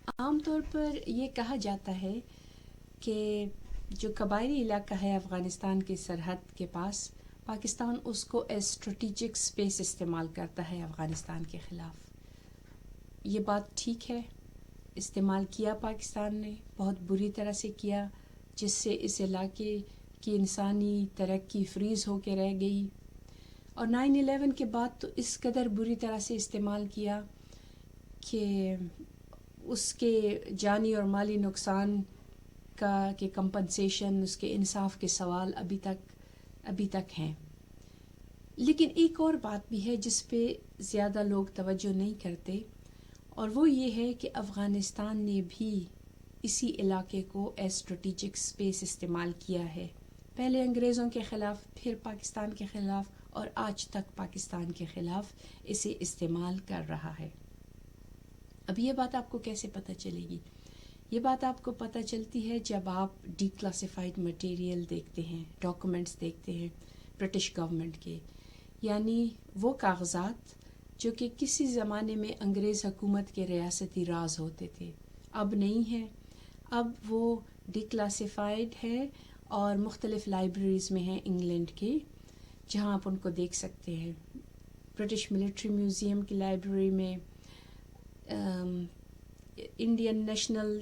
عام طور پر یہ کہا جاتا ہے کہ جو قبائلی علاقہ ہے افغانستان کی سرحد کے پاس، پاکستان اس کو اسٹریٹجک اسپیس استعمال کرتا ہے افغانستان کے خلاف. یہ بات ٹھیک ہے؟ استعمال کیا پاکستان نے، بہت بری طرح سے کیا، جس سے اس علاقے کی انسانی ترقی فریز ہو کے رہ گئی. اور 9/11 کے بعد تو اس قدر بری طرح سے استعمال کیا کہ اس کے جانی اور مالی نقصان کا کہ کمپنسیشن، اس کے انصاف کے سوال ابھی تک ہیں. لیکن ایک اور بات بھی ہے جس پہ زیادہ لوگ توجہ نہیں کرتے، اور وہ یہ ہے کہ افغانستان نے بھی اسی علاقے کو اسٹریٹجک اسپیس استعمال کیا ہے، پہلے انگریزوں کے خلاف، پھر پاکستان کے خلاف، اور آج تک پاکستان کے خلاف اسے استعمال کر رہا ہے. اب یہ بات آپ کو کیسے پتہ چلے گی؟ یہ بات آپ کو پتہ چلتی ہے جب آپ ڈی کلاسیفائڈ مٹیریل دیکھتے ہیں، ڈاکومنٹس دیکھتے ہیں برٹش گورنمنٹ کے، یعنی وہ کاغذات جو کہ کسی زمانے میں انگریز حکومت کے ریاستی راز ہوتے تھے، اب نہیں ہیں. اب وہ ڈی کلاسیفائڈ ہے اور مختلف لائبریریز میں ہیں انگلینڈ کی، جہاں آپ ان کو دیکھ سکتے ہیں. برٹش ملٹری میوزیم کی لائبریری میں، Indian national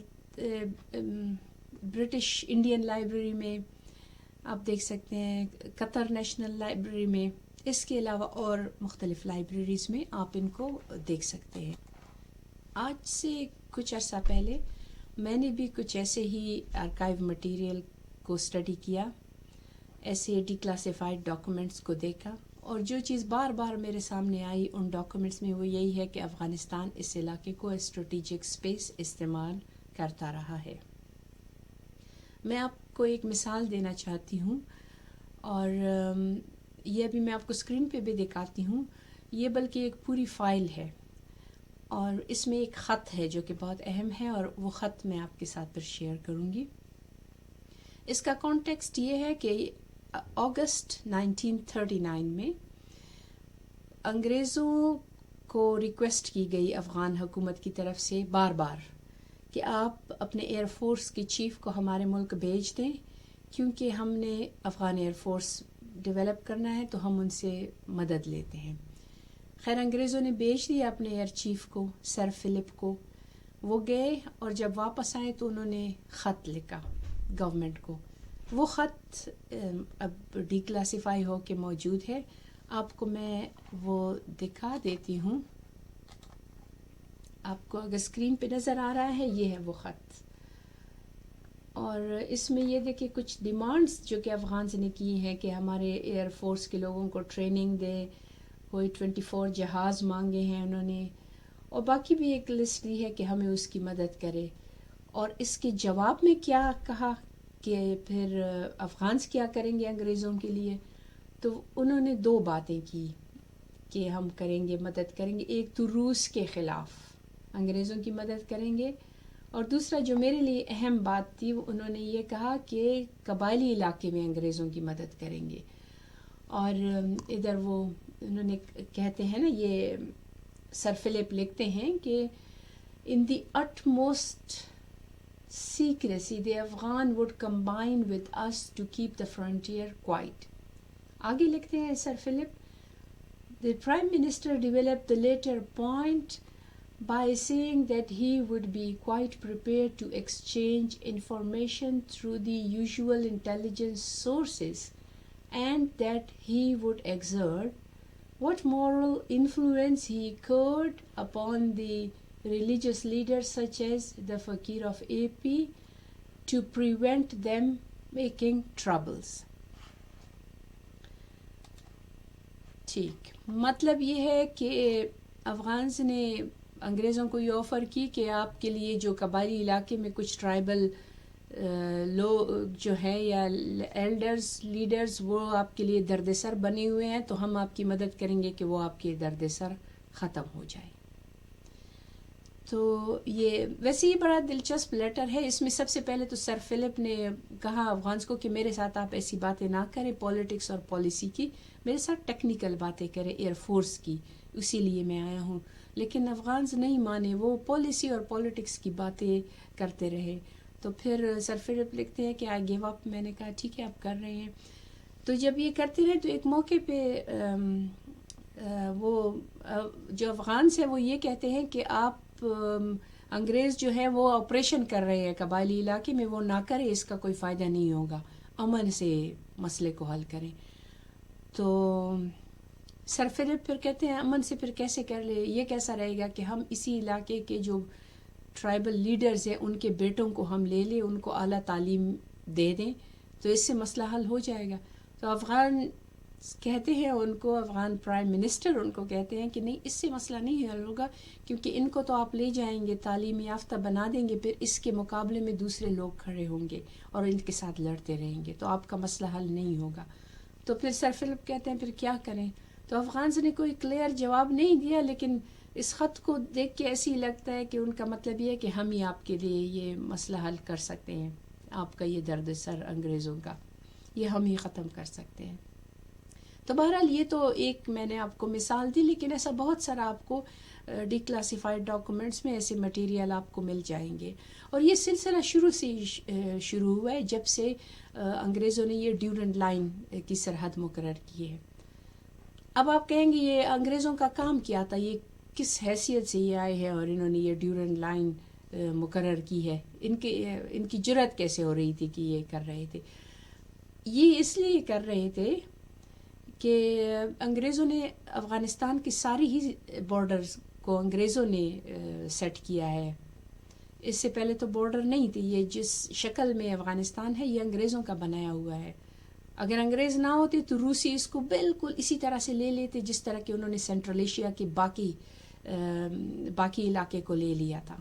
British Indian library میں آپ دیکھ سکتے ہیں، قطر نیشنل لائبریری میں، اس کے علاوہ اور مختلف لائبریریز میں آپ ان کو دیکھ سکتے ہیں. آج سے کچھ عرصہ پہلے میں نے بھی کچھ ایسے ہی آرکائیو مٹیریل کو اسٹڈی کیا، ایسے ڈی کلاسیفائڈ ڈاکومنٹس کو دیکھا، اور جو چیز بار بار میرے سامنے آئی ان ڈاکومنٹس میں وہ یہی ہے کہ افغانستان اس علاقے کو اسٹریٹجک اسپیس استعمال کرتا رہا ہے. میں آپ کو ایک مثال دینا چاہتی ہوں، اور یہ ابھی میں آپ کو اسکرین پہ بھی دکھاتی ہوں. یہ بلکہ ایک پوری فائل ہے، اور اس میں ایک خط ہے جو کہ بہت اہم ہے، اور وہ خط میں آپ کے ساتھ پھر شیئر کروں گی. اس کا کانٹیکسٹ یہ ہے کہ اگست 1939 میں انگریزوں کو ریکویسٹ کی گئی افغان حکومت کی طرف سے بار بار کہ آپ اپنے ایئر فورس کے چیف کو ہمارے ملک بھیج دیں، کیونکہ ہم نے افغان ایئر فورس ڈیولپ کرنا ہے تو ہم ان سے مدد لیتے ہیں. خیر انگریزوں نے بھیج دیا اپنے ایئر چیف کو، سر فلپ کو. وہ گئے اور جب واپس آئے تو انہوں نے خط لکھا گورنمنٹ کو. وہ خط اب ڈی کلاسیفائی ہو کے موجود ہے، آپ کو میں وہ دکھا دیتی ہوں. آپ کو اگر اسکرین پہ نظر آ رہا ہے، یہ ہے وہ خط، اور اس میں یہ دیکھیں کچھ ڈیمانڈز جو کہ افغانز نے کی ہیں کہ ہمارے ایئر فورس کے لوگوں کو ٹریننگ دے. کوئی 24 جہاز مانگے ہیں انہوں نے، اور باقی بھی ایک لسٹ دی ہے کہ ہمیں اس کی مدد کرے. اور اس کے جواب میں کیا کہا کہ پھر افغانز کیا کریں گے انگریزوں کے لیے، تو انہوں نے دو باتیں کی کہ ہم کریں گے، مدد کریں گے. ایک تو روس کے خلاف انگریزوں کی مدد کریں گے، اور دوسرا جو میرے لیے اہم بات تھی، انہوں نے یہ کہا کہ قبائلی علاقے میں انگریزوں کی مدد کریں گے. اور ادھر وہ انہوں نے کہتے ہیں نا، یہ سر فلپ لکھتے ہیں کہ in the utmost secrecy the Afghan would combine with us to keep the frontier quiet. آگے لکھتے ہیں سر flip, the Prime Minister developed the latter point by saying that he would be quite prepared to exchange information through the usual intelligence sources, and that he would exert what moral influence he could upon the religious leaders such as the Fakir of AP to prevent them making troubles. ٹھیک، مطلب یہ ہے کہ افغانز نے انگریزوں کو یہ offer کی کہ آپ کے لیے جو قبائلی علاقے میں کچھ ٹرائبل لوگ جو ہیں یا ایلڈرز لیڈرز، وہ آپ کے لیے درد سر بنے ہوئے ہیں، تو ہم آپ کی مدد کریں گے کہ وہ آپ کے درد سر ختم ہو جائے. تو یہ ویسے ہی بڑا دلچسپ لیٹر ہے. اس میں سب سے پہلے تو سر فلپ نے کہا افغانز کو کہ میرے ساتھ آپ ایسی باتیں نہ کریں پالیٹکس اور پالیسی کی، میرے ساتھ ٹیکنیکل باتیں کریں ایئر فورس کی، اسی لیے میں آیا ہوں. لیکن افغانز نہیں مانے, وہ پالیسی اور پولیٹکس کی باتیں کرتے رہے. تو پھر سر فلپ لکھتے ہیں کہ آئی گیو اپ. میں نے کہا ٹھیک ہے آپ کر رہے ہیں. تو جب یہ کرتے رہے تو ایک موقع پہ وہ جو افغانز ہیں وہ یہ کہتے ہیں کہ آپ انگریز جو ہے وہ آپریشن کر رہے ہیں قبائلی علاقے میں, وہ نہ کرے, اس کا کوئی فائدہ نہیں ہوگا, امن سے مسئلے کو حل کریں. تو سر فلپ پھر کہتے ہیں امن سے پھر کیسے کر لے, یہ کیسا رہے گا کہ ہم اسی علاقے کے جو ٹرائبل لیڈرز ہیں ان کے بیٹوں کو ہم لے لیں, ان کو اعلیٰ تعلیم دے دیں, تو اس سے مسئلہ حل ہو جائے گا. تو افغان کہتے ہیں ان کو, افغان پرائم منسٹر ان کو کہتے ہیں کہ نہیں, اس سے مسئلہ نہیں حل ہوگا, کیونکہ ان کو تو آپ لے جائیں گے, تعلیم یافتہ بنا دیں گے, پھر اس کے مقابلے میں دوسرے لوگ کھڑے ہوں گے اور ان کے ساتھ لڑتے رہیں گے, تو آپ کا مسئلہ حل نہیں ہوگا. تو پھر سر فلپ کہتے ہیں پھر کیا کریں. تو افغانز نے کوئی کلیئر جواب نہیں دیا, لیکن اس خط کو دیکھ کے ایسے ہی لگتا ہے کہ ان کا مطلب یہ ہے کہ ہم ہی آپ کے لیے یہ مسئلہ حل کر سکتے ہیں, آپ کا یہ درد سر انگریزوں کا یہ ہم ہی ختم کر سکتے ہیں. تو بہرحال یہ تو ایک میں نے آپ کو مثال دی, لیکن ایسا بہت سارا آپ کو ڈی کلاسیفائڈ ڈاکومنٹس میں ایسے مٹیریل آپ کو مل جائیں گے. اور یہ سلسلہ شروع سے شروع ہوا ہے جب سے انگریزوں نے یہ ڈیورنڈ لائن کی سرحد مقرر کی ہے. اب آپ کہیں گے یہ انگریزوں کا کام کیا تھا, یہ کس حیثیت سے یہ آئے ہیں اور انہوں نے یہ ڈیورنڈ لائن مقرر کی ہے, ان کی جرأت کیسے ہو رہی تھی کہ یہ کر رہے تھے. یہ اس لیے کر رہے تھے کہ انگریزوں نے افغانستان کی ساری ہی بارڈرز کو انگریزوں نے سیٹ کیا ہے. اس سے پہلے تو بارڈر نہیں تھی, یہ جس شکل میں افغانستان ہے یہ انگریزوں کا بنایا ہوا ہے. اگر انگریز نہ ہوتے تو روسی اس کو بالکل اسی طرح سے لے لیتے جس طرح کہ انہوں نے سینٹرل ایشیا کے باقی علاقے کو لے لیا تھا.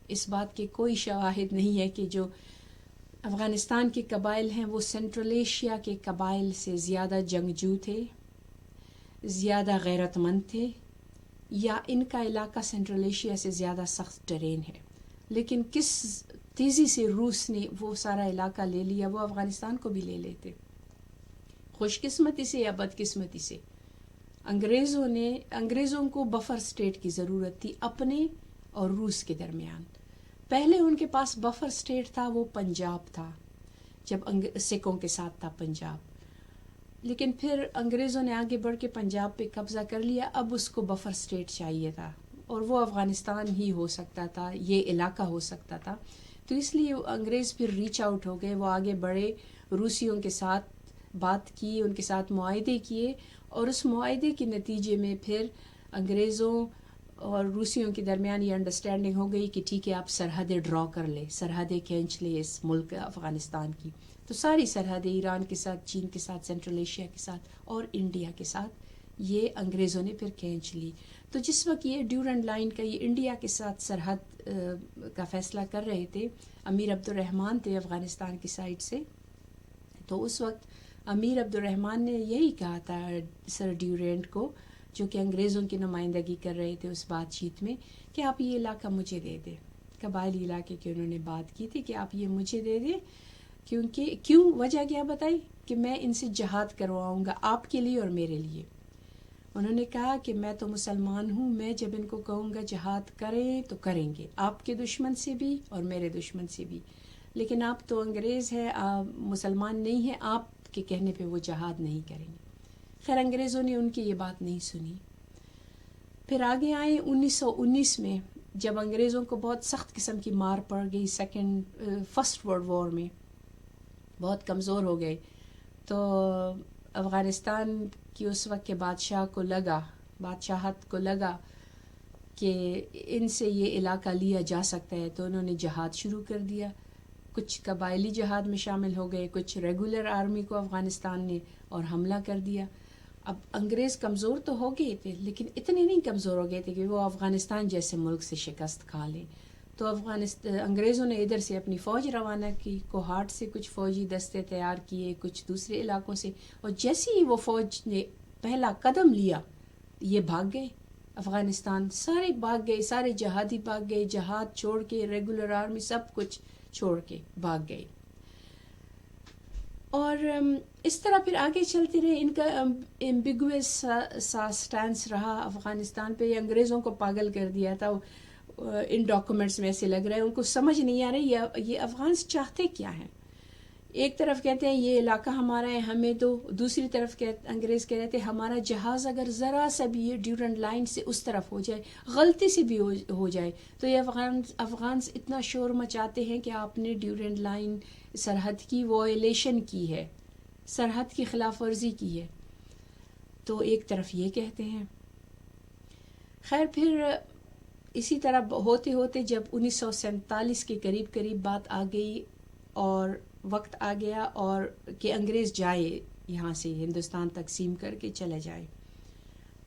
اس بات کے کوئی شواہد نہیں ہے کہ جو افغانستان کے قبائل ہیں وہ سینٹرل ایشیا کے قبائل سے زیادہ جنگجو تھے, زیادہ غیرت مند تھے, یا ان کا علاقہ سینٹرل ایشیا سے زیادہ سخت ٹرین ہے. لیکن کس تیزی سے روس نے وہ سارا علاقہ لے لیا, وہ افغانستان کو بھی لے لیتے. خوش قسمتی سے یا بد قسمتی سے انگریزوں کو بفر سٹیٹ کی ضرورت تھی اپنے اور روس کے درمیان. پہلے ان کے پاس بفر سٹیٹ تھا, وہ پنجاب تھا, جب سکھوں کے ساتھ تھا پنجاب. لیکن پھر انگریزوں نے آگے بڑھ کے پنجاب پہ قبضہ کر لیا, اب اس کو بفر سٹیٹ چاہیے تھا, اور وہ افغانستان ہی ہو سکتا تھا, یہ علاقہ ہو سکتا تھا. تو اس لیے انگریز پھر ریچ آؤٹ ہو گئے, وہ آگے بڑھے, روسیوں کے ساتھ بات کی, ان کے ساتھ معاہدے کیے, اور اس معاہدے کے نتیجے میں پھر انگریزوں اور روسیوں کے درمیان یہ انڈرسٹینڈنگ ہو گئی کہ ٹھیک ہے آپ سرحدیں ڈرا کر لیں, سرحدیں کھینچ لیں اس ملک افغانستان کی. تو ساری سرحدیں ایران کے ساتھ, چین کے ساتھ, سینٹرل ایشیا کے ساتھ اور انڈیا کے ساتھ یہ انگریزوں نے پھر کھینچ لی. تو جس وقت یہ ڈیورنڈ لائن کا یہ انڈیا کے ساتھ سرحد کا فیصلہ کر رہے تھے, امیر عبد الرحمن تھے افغانستان کی سائڈ سے, تو اس وقت امیر عبد الرحمن نے یہی کہا تھا سر ڈیورینڈ کو, جو کہ انگریزوں کی نمائندگی کر رہے تھے اس بات چیت میں, کہ آپ یہ علاقہ مجھے دے دیں. قبائلی علاقے کی انہوں نے بات کی تھی کہ آپ یہ مجھے دے دیں, کیوں وجہ کیا بتائی, کہ میں ان سے جہاد کرواؤں گا آپ کے لیے اور میرے لیے. انہوں نے کہا کہ میں تو مسلمان ہوں, میں جب ان کو کہوں گا جہاد کریں تو کریں گے, آپ کے دشمن سے بھی اور میرے دشمن سے بھی, لیکن آپ تو انگریز ہیں, آپ مسلمان نہیں ہیں, آپ کے کہنے پہ وہ جہاد نہیں کریں گے. خیر انگریزوں نے ان کی یہ بات نہیں سنی. پھر آگے آئے 1919 میں, جب انگریزوں کو بہت سخت قسم کی مار پڑ گئی فرسٹ ورلڈ وار میں, بہت کمزور ہو گئے, تو افغانستان کی اس وقت کے بادشاہت کو لگا کہ ان سے یہ علاقہ لیا جا سکتا ہے, تو انہوں نے جہاد شروع کر دیا. کچھ قبائلی جہاد میں شامل ہو گئے, کچھ ریگولر آرمی کو افغانستان نے اور حملہ کر دیا. اب انگریز کمزور تو ہو گئے تھے, لیکن اتنے نہیں کمزور ہو گئے تھے کہ وہ افغانستان جیسے ملک سے شکست کھا لیں. تو انگریزوں نے ادھر سے اپنی فوج روانہ کی, کوہاٹ سے کچھ فوجی دستے تیار کیے, کچھ دوسرے علاقوں سے, اور جیسے ہی وہ فوج نے پہلا قدم لیا یہ بھاگ گئے افغانستان, سارے بھاگ گئے, سارے جہادی بھاگ گئے, جہاد چھوڑ کے, ریگولر آرمی سب کچھ چھوڑ کے بھاگ گئے. اور اس طرح پھر آگے چلتے رہے. ان کا ایمبیگوس سا سٹانس رہا افغانستان پہ. یہ انگریزوں کو پاگل کر دیا تھا. ان ڈاکومنٹس میں ایسے لگ رہا ہے ان کو سمجھ نہیں آ رہی یہ افغانس چاہتے کیا ہیں. ایک طرف کہتے ہیں یہ علاقہ ہمارا ہے ہمیں دو, دوسری طرف انگریز کہہ رہے تھے ہمارا جہاز اگر ذرا سا بھی یہ ڈیورنٹ لائن سے اس طرف ہو جائے, غلطی سے بھی ہو جائے تو یہ افغانس اتنا شور مچاتے ہیں کہ آپ نے ڈیورنٹ لائن سرحد کی وائلیشن کی ہے, سرحد کی خلاف ورزی کی ہے. تو ایک طرف یہ کہتے ہیں. خیر پھر اسی طرح ہوتے ہوتے جب 1947 کے قریب بات آ گئی اور وقت آ گیا اور کہ انگریز جائے یہاں سے ہندوستان تقسیم کر کے چلا جائے,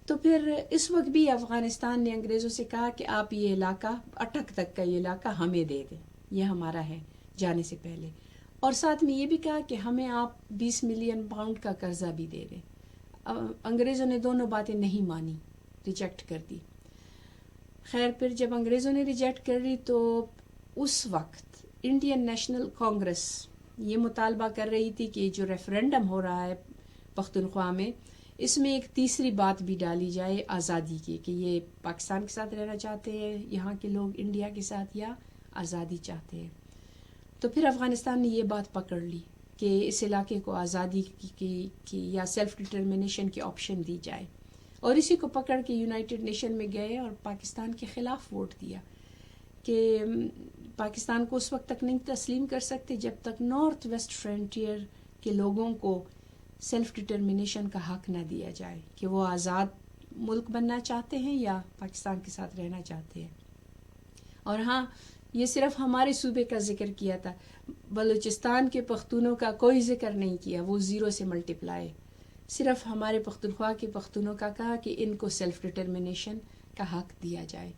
تو پھر اس وقت بھی افغانستان نے انگریزوں سے کہا کہ آپ یہ علاقہ اٹک تک کا یہ علاقہ ہمیں دے دیں, یہ ہمارا ہے جانے سے پہلے. اور ساتھ میں یہ بھی کہا کہ ہمیں آپ 20 ملین پاؤنڈ کا قرضہ بھی دے دیں. انگریزوں نے دونوں باتیں نہیں مانی, ریجیکٹ کر دی. خیر پھر جب انگریزوں نے ریجیکٹ کر دی تو اس وقت انڈین نیشنل کانگریس یہ مطالبہ کر رہی تھی کہ جو ریفرنڈم ہو رہا ہے پختونخوا میں, اس میں ایک تیسری بات بھی ڈالی جائے آزادی کی, کہ یہ پاکستان کے ساتھ رہنا چاہتے ہیں یہاں کے لوگ انڈیا کے ساتھ, یا آزادی چاہتے ہیں. تو پھر افغانستان نے یہ بات پکڑ لی کہ اس علاقے کو آزادی کی یا سیلف ڈٹرمنیشن کی آپشن دی جائے, اور اسی کو پکڑ کے یونائٹڈ نیشن میں گئے اور پاکستان کے خلاف ووٹ دیا کہ پاکستان کو اس وقت تک نہیں تسلیم کر سکتے جب تک نارتھ ویسٹ فرنٹیئر کے لوگوں کو سیلف ڈٹرمنیشن کا حق نہ دیا جائے, کہ وہ آزاد ملک بننا چاہتے ہیں یا پاکستان کے ساتھ رہنا چاہتے ہیں. اور ہاں یہ صرف ہمارے صوبے کا ذکر کیا تھا, بلوچستان کے پختونوں کا کوئی ذکر نہیں کیا, وہ 0 سے ملٹیپلائی. صرف ہمارے پختونخوا کے پختونوں کا کہا کہ ان کو سیلف ڈٹرمنیشن کا حق دیا جائے.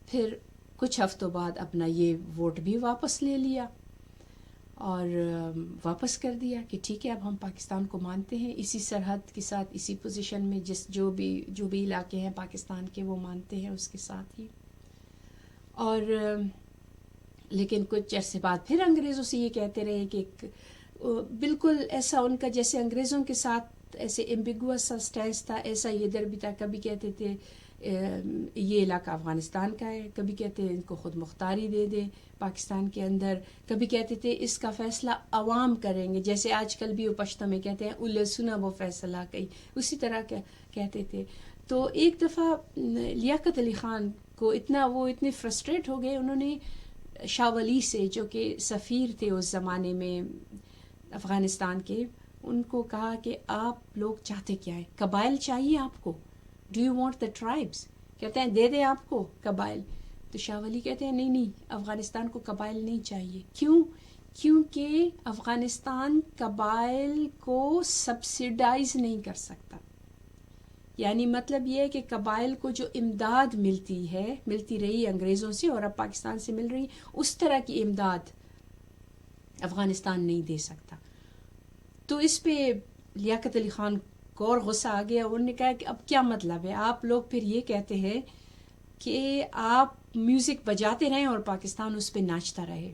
پھر کچھ ہفتوں بعد اپنا یہ ووٹ بھی واپس لے لیا اور واپس کر دیا کہ ٹھیک ہے اب ہم پاکستان کو مانتے ہیں, اسی سرحد کے ساتھ اسی پوزیشن میں جو بھی علاقے ہیں پاکستان کے وہ مانتے ہیں اس کے ساتھ ہی. اور لیکن کچھ عرصے بعد پھر انگریزوں سے یہ کہتے رہے کہ بالکل ایسا ان کا جیسے انگریزوں کے ساتھ ایسے ایمبیگوس سا سٹینس تھا, ایسا یہ ادھر بھی تھا. کبھی کہتے تھے یہ علاقہ افغانستان کا ہے, کبھی کہتے ہیں ان کو خود مختاری دے دیں پاکستان کے اندر, کبھی کہتے تھے اس کا فیصلہ عوام کریں گے, جیسے آج کل بھی وہ پشتو میں کہتے ہیں اُلے سنا وہ فیصلہ کئی, اسی طرح کہتے تھے. تو ایک دفعہ لیاقت علی خان کو اتنے فرسٹریٹ ہو گئے, انہوں نے شاہ ولی سے جو کہ سفیر تھے اس زمانے میں افغانستان کے, ان کو کہا کہ آپ لوگ چاہتے کیا ہے, قبائل چاہیے آپ کو, do you want the tribes, کہتے ہیں دے دیں آپ کو قبائل. تو شاہ ولی کہتے ہیں نہیں افغانستان کو قبائل نہیں چاہیے. کیونکہ افغانستان قبائل کو سبسیڈائز نہیں کر سکتا. یعنی مطلب یہ ہے کہ قبائل کو جو امداد ملتی رہی انگریزوں سے اور اب پاکستان سے مل رہی, اس طرح کی امداد افغانستان نہیں دے سکتا. تو اس پہ لیاقت علی خان کو اور غصہ آ گیا. انہوں نے کہا کہ اب کیا مطلب ہے, آپ لوگ پھر یہ کہتے ہیں کہ آپ میوزک بجاتے رہیں اور پاکستان اس پہ ناچتا رہے.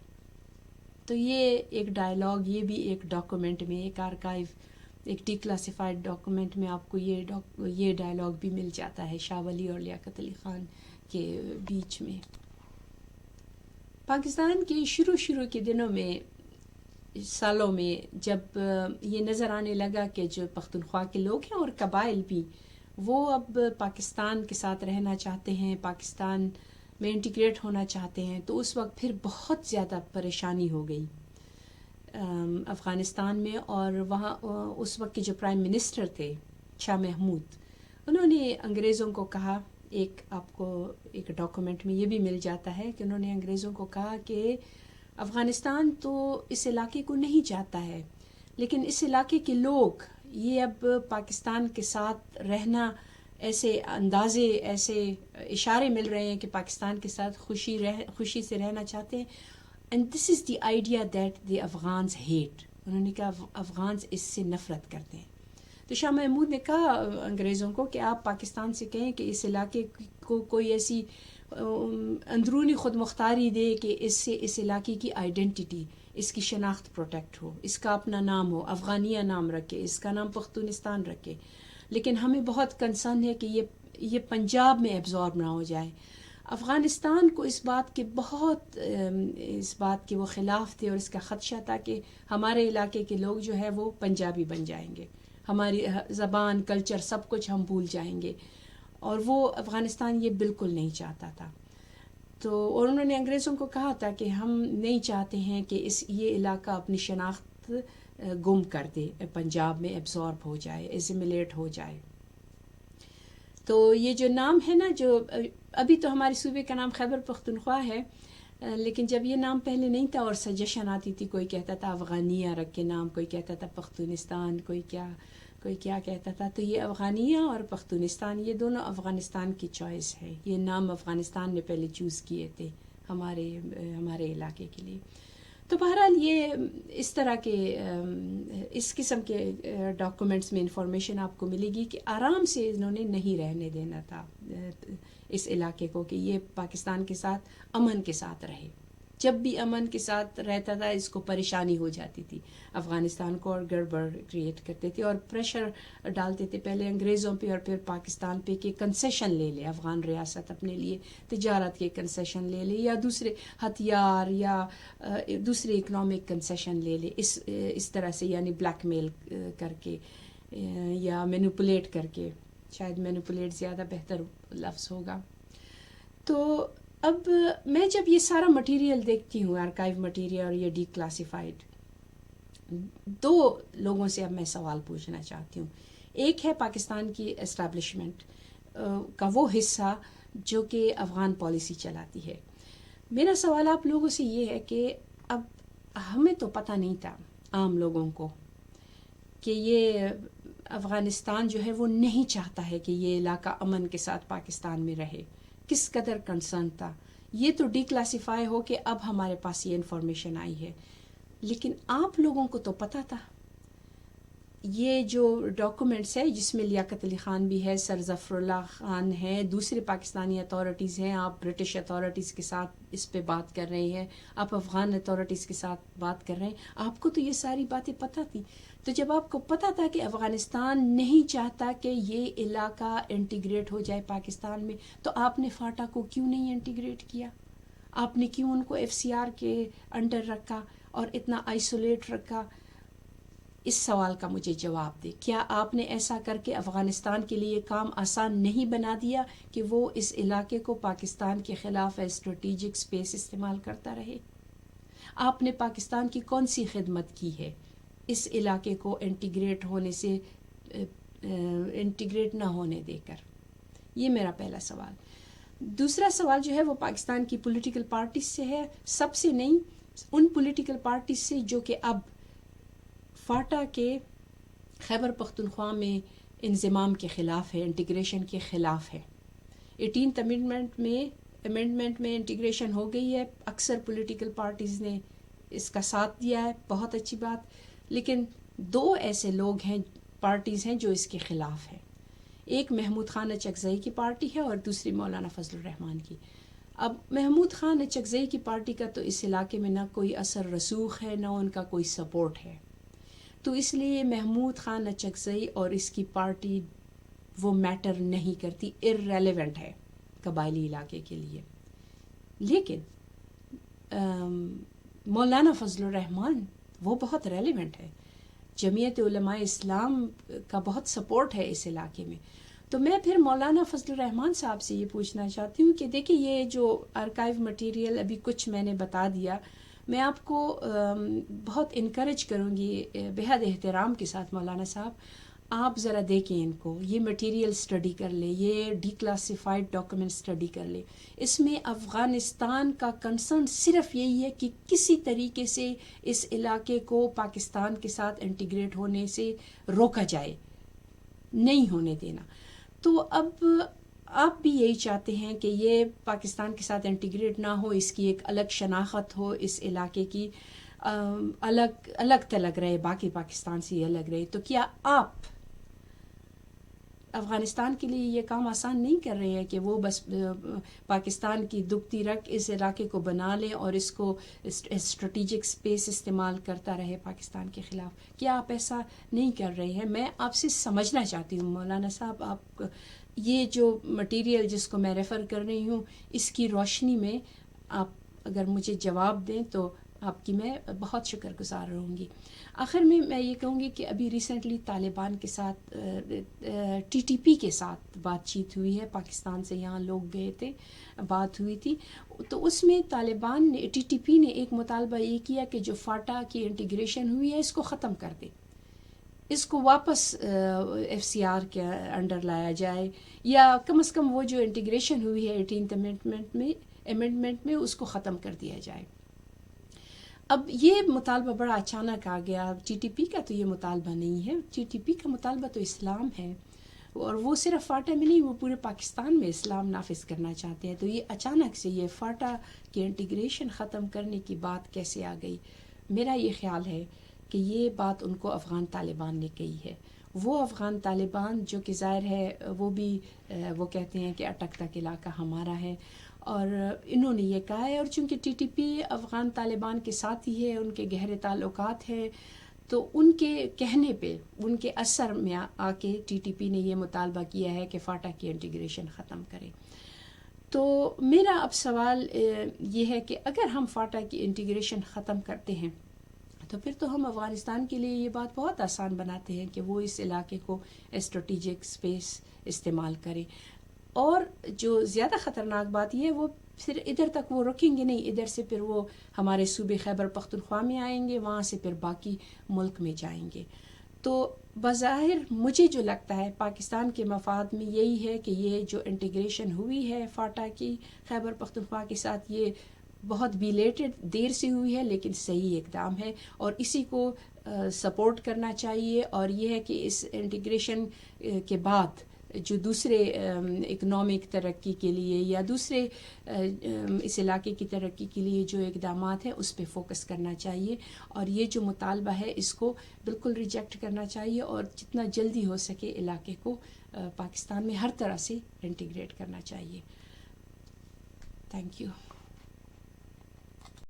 تو یہ ایک ڈائلاگ, یہ بھی ایک ڈاکومنٹ میں, ایک آرکائیو, ایک ڈی کلاسیفائڈ ڈاکومنٹ میں آپ کو یہ ڈائلاگ بھی مل جاتا ہے شاہ ولی اور لیاقت علی خان کے بیچ میں. پاکستان کے شروع کے دنوں میں, سالوں میں, جب یہ نظر آنے لگا کہ جو پختونخوا کے لوگ ہیں اور قبائل بھی وہ اب پاکستان کے ساتھ رہنا چاہتے ہیں, پاکستان میں انٹیگریٹ ہونا چاہتے ہیں, تو اس وقت پھر بہت زیادہ پریشانی ہو گئی افغانستان میں. اور وہاں اس وقت کے جو پرائم منسٹر تھے شاہ محمود, انہوں نے انگریزوں کو کہا, آپ کو ایک ڈاکومنٹ میں یہ بھی مل جاتا ہے کہ انہوں نے انگریزوں کو کہا کہ افغانستان تو اس علاقے کو نہیں چاہتا ہے, لیکن اس علاقے کے لوگ یہ اب پاکستان کے ساتھ رہنا, ایسے اندازے, ایسے اشارے مل رہے ہیں کہ پاکستان کے ساتھ خوشی سے رہنا چاہتے ہیں. And this is the idea that the Afghans hate. انہوں نے کہا افغانز اس سے نفرت کرتے ہیں. تو شاہ محمود نے کہا انگریزوں کو کہ آپ پاکستان سے کہیں کہ اس علاقے کو کوئی ایسی اندرونی خود مختاری دے کہ اس سے اس علاقے کی آئیڈینٹی، اس کی شناخت پروٹیکٹ ہو، اس کا اپنا نام ہو، افغانیہ نام رکھے، اس کا نام پختونستان رکھے. لیکن ہمیں بہت کنسرن ہے کہ یہ پنجاب میں ایبزارب نہ ہو جائے. افغانستان کو اس بات کے وہ خلاف تھے اور اس کا خدشہ تھا کہ ہمارے علاقے کے لوگ جو ہے وہ پنجابی بن جائیں گے، ہماری زبان، کلچر، سب کچھ ہم بھول جائیں گے، اور وہ افغانستان یہ بالکل نہیں چاہتا تھا. اور انہوں نے انگریزوں کو کہا تھا کہ ہم نہیں چاہتے ہیں کہ یہ علاقہ اپنی شناخت گم کر دے، پنجاب میں ایبزارب ہو جائے، ایزیملیٹ ہو جائے. تو یہ جو نام ہے نا، جو ابھی تو ہمارے صوبے کا نام خیبر پختونخوا ہے، لیکن جب یہ نام پہلے نہیں تھا اور سجیشن آتی تھی، کوئی کہتا تھا افغانیہ رکھ کے نام، کوئی کہتا تھا پختونستان، کوئی کیا کہتا تھا. تو یہ افغانیہ اور پختونستان یہ دونوں افغانستان کی چوائس ہے. یہ نام افغانستان نے پہلے چوز کیے تھے ہمارے علاقے کے لیے. تو بہرحال یہ اس طرح کے اس قسم کے ڈاکومنٹس میں انفارمیشن آپ کو ملے گی کہ آرام سے انہوں نے نہیں رہنے دینا تھا اس علاقے کو، کہ یہ پاکستان کے ساتھ امن کے ساتھ رہے. جب بھی امن کے ساتھ رہتا تھا اس کو پریشانی ہو جاتی تھی افغانستان کو، اور گڑبڑ کریٹ کرتے تھے اور پریشر ڈالتے تھے پہلے انگریزوں پہ اور پھر پاکستان پہ کہ کنسیشن لے لے افغان ریاست، اپنے لیے تجارت کے کنسیشن لے لے یا دوسرے ہتھیار یا دوسرے اکنامک کنسیشن لے لے، اس طرح سے، یعنی بلیک میل کر کے یا مینوپولیٹ کر کے، شاید مینوپولیٹ زیادہ بہتر لفظ ہوگا. تو اب میں جب یہ سارا مٹیریل دیکھتی ہوں، آرکائیو مٹیریل اور یہ ڈی کلاسیفائڈ، دو لوگوں سے اب میں سوال پوچھنا چاہتی ہوں. ایک ہے پاکستان کی اسٹیبلشمنٹ کا وہ حصہ جو کہ افغان پالیسی چلاتی ہے. میرا سوال آپ لوگوں سے یہ ہے کہ اب ہمیں تو پتہ نہیں تھا عام لوگوں کو کہ یہ افغانستان جو ہے وہ نہیں چاہتا ہے کہ یہ علاقہ امن کے ساتھ پاکستان میں رہے. کس قدر کنسرن تھا. یہ تو ڈی کلاسیفائی ہو کہ اب ہمارے پاس یہ انفارمیشن آئی ہے، لیکن آپ لوگوں کو تو پتہ تھا. یہ جو ڈاکومنٹس ہے جس میں لیاقت علی خان بھی ہے، سر ظفر اللہ خان ہے، دوسرے پاکستانی اتھارٹیز ہیں، آپ برٹش اتھارٹیز کے ساتھ اس پہ بات کر رہے ہیں، آپ افغان اتھارٹیز کے ساتھ بات کر رہے ہیں، آپ کو تو یہ ساری باتیں پتہ تھی. تو جب آپ کو پتہ تھا کہ افغانستان نہیں چاہتا کہ یہ علاقہ انٹیگریٹ ہو جائے پاکستان میں، تو آپ نے فاٹا کو کیوں نہیں انٹیگریٹ کیا؟ آپ نے کیوں ان کو ایف سی آر کے انڈر رکھا اور اتنا آئسولیٹ رکھا؟ اس سوال کا مجھے جواب دے. کیا آپ نے ایسا کر کے افغانستان کے لیے کام آسان نہیں بنا دیا کہ وہ اس علاقے کو پاکستان کے خلاف اسٹریٹجک سپیس استعمال کرتا رہے؟ آپ نے پاکستان کی کون سی خدمت کی ہے اس علاقے کو انٹیگریٹ نہ ہونے دے کر؟ یہ میرا پہلا سوال. دوسرا سوال جو ہے وہ پاکستان کی پولیٹیکل پارٹیز سے ہے، سب سے نہیں، ان پولیٹیکل پارٹیز سے جو کہ اب فاٹا کے خیبر پختونخوا میں انضمام کے خلاف ہے، انٹیگریشن کے خلاف ہے. 18th امینڈمنٹ میں انٹیگریشن ہو گئی ہے، اکثر پولیٹیکل پارٹیز نے اس کا ساتھ دیا ہے، بہت اچھی بات. لیکن دو ایسے لوگ ہیں، پارٹیز ہیں جو اس کے خلاف ہیں. ایک محمود خان اچکزئی کی پارٹی ہے اور دوسری مولانا فضل الرحمان کی. اب محمود خان اچکزئی کی پارٹی کا تو اس علاقے میں نہ کوئی اثر رسوخ ہے، نہ ان کا کوئی سپورٹ ہے. تو اس لیے محمود خان اچکزئی اور اس کی پارٹی وہ میٹر نہیں کرتی، ارریلیونٹ ہے قبائلی علاقے کے لیے. لیکن مولانا فضل الرحمان وہ بہت ریلیونٹ ہے. جمعیت علماء اسلام کا بہت سپورٹ ہے اس علاقے میں. تو میں پھر مولانا فضل الرحمان صاحب سے یہ پوچھنا چاہتی ہوں کہ دیکھیں یہ جو آرکائیو مٹیریل ابھی کچھ میں نے بتا دیا، میں آپ کو بہت انکریج کروں گی بہت احترام کے ساتھ مولانا صاحب، آپ ذرا دیکھیں ان کو، یہ مٹیریل اسٹڈی کر لیں، یہ ڈی کلاسیفائڈ ڈاکومنٹ اسٹڈی کر لیں. اس میں افغانستان کا کنسرن صرف یہی ہے کہ کسی طریقے سے اس علاقے کو پاکستان کے ساتھ انٹیگریٹ ہونے سے روکا جائے، نہیں ہونے دینا. تو اب آپ بھی یہی چاہتے ہیں کہ یہ پاکستان کے ساتھ انٹیگریٹ نہ ہو، اس کی ایک الگ شناخت ہو، اس علاقے کی الگ تلگ رہے، باقی پاکستان سے الگ رہے. تو کیا آپ افغانستان کے لیے یہ کام آسان نہیں کر رہے ہیں کہ وہ بس پاکستان کی دبتی رکھ اس علاقے کو بنا لیں اور اس کو اسٹریٹجک اسپیس استعمال کرتا رہے پاکستان کے خلاف. کیا آپ ایسا نہیں کر رہے ہیں؟ میں آپ سے سمجھنا چاہتی ہوں مولانا صاحب، آپ یہ جو مٹیریل جس کو میں ریفر کر رہی ہوں اس کی روشنی میں آپ اگر مجھے جواب دیں تو آپ کی میں بہت شکر گزار رہوں گی. آخر میں یہ کہوں گی کہ ابھی ریسنٹلی طالبان کے ساتھ ٹی ٹی پی کے ساتھ بات چیت ہوئی ہے، پاکستان سے یہاں لوگ گئے تھے، بات ہوئی تھی، تو اس میں طالبان نے ٹی ٹی پی نے ایک مطالبہ یہ کیا کہ جو فاٹا کی انٹیگریشن ہوئی ہے اس کو ختم کر دے، اس کو واپس ایف سی آر کے انڈر لایا جائے، یا کم از کم وہ جو انٹیگریشن ہوئی ہے 18th امینڈمنٹ میں اس کو ختم کر دیا جائے. اب یہ مطالبہ بڑا اچانک آ گیا. ٹی ٹی پی کا تو یہ مطالبہ نہیں ہے، ٹی ٹی پی کا مطالبہ تو اسلام ہے، اور وہ صرف فاٹا میں نہیں، وہ پورے پاکستان میں اسلام نافذ کرنا چاہتے ہیں. تو یہ اچانک سے یہ فاٹا کی انٹیگریشن ختم کرنے کی بات کیسے آ گئی؟ میرا یہ خیال ہے کہ یہ بات ان کو افغان طالبان نے کہی ہے. وہ افغان طالبان جو کہ ظاہر ہے وہ بھی وہ کہتے ہیں کہ اٹک تک علاقہ ہمارا ہے، اور انہوں نے یہ کہا ہے، اور چونکہ T T P Afghan Taliban کے ساتھ ہی ہے، ان کے گہرے تعلقات ہیں، تو ان کے کہنے پہ، ان کے اثر میں آ کے ٹی ٹی پی نے یہ مطالبہ کیا ہے کہ فاٹا کی انٹیگریشن ختم کرے. تو میرا اب سوال یہ ہے کہ اگر ہم فاٹا کی انٹیگریشن ختم کرتے ہیں تو پھر تو ہم افغانستان کے لیے یہ بات بہت آسان بناتے ہیں کہ وہ اس علاقے کو اسٹریٹجک اسپیس استعمال کرے. اور جو زیادہ خطرناک بات یہ ہے، وہ پھر ادھر تک وہ رکیں گے نہیں، ادھر سے پھر وہ ہمارے صوبے خیبر پختونخوا میں آئیں گے، وہاں سے پھر باقی ملک میں جائیں گے. تو بظاہر مجھے جو لگتا ہے پاکستان کے مفاد میں یہی ہے کہ یہ جو انٹیگریشن ہوئی ہے فاٹا کی خیبر پختونخوا کے ساتھ، یہ بہت بیلیٹڈ، دیر سے ہوئی ہے لیکن صحیح اقدام ہے، اور اسی کو سپورٹ کرنا چاہیے. اور یہ ہے کہ اس انٹیگریشن کے بعد جو دوسرے اکنامک ترقی کے لیے یا دوسرے اس علاقے کی ترقی کے لیے جو اقدامات ہیں اس پہ فوکس کرنا چاہیے، اور یہ جو مطالبہ ہے اس کو بالکل ریجیکٹ کرنا چاہیے، اور جتنا جلدی ہو سکے علاقے کو پاکستان میں ہر طرح سے انٹیگریٹ کرنا چاہیے. Thank you.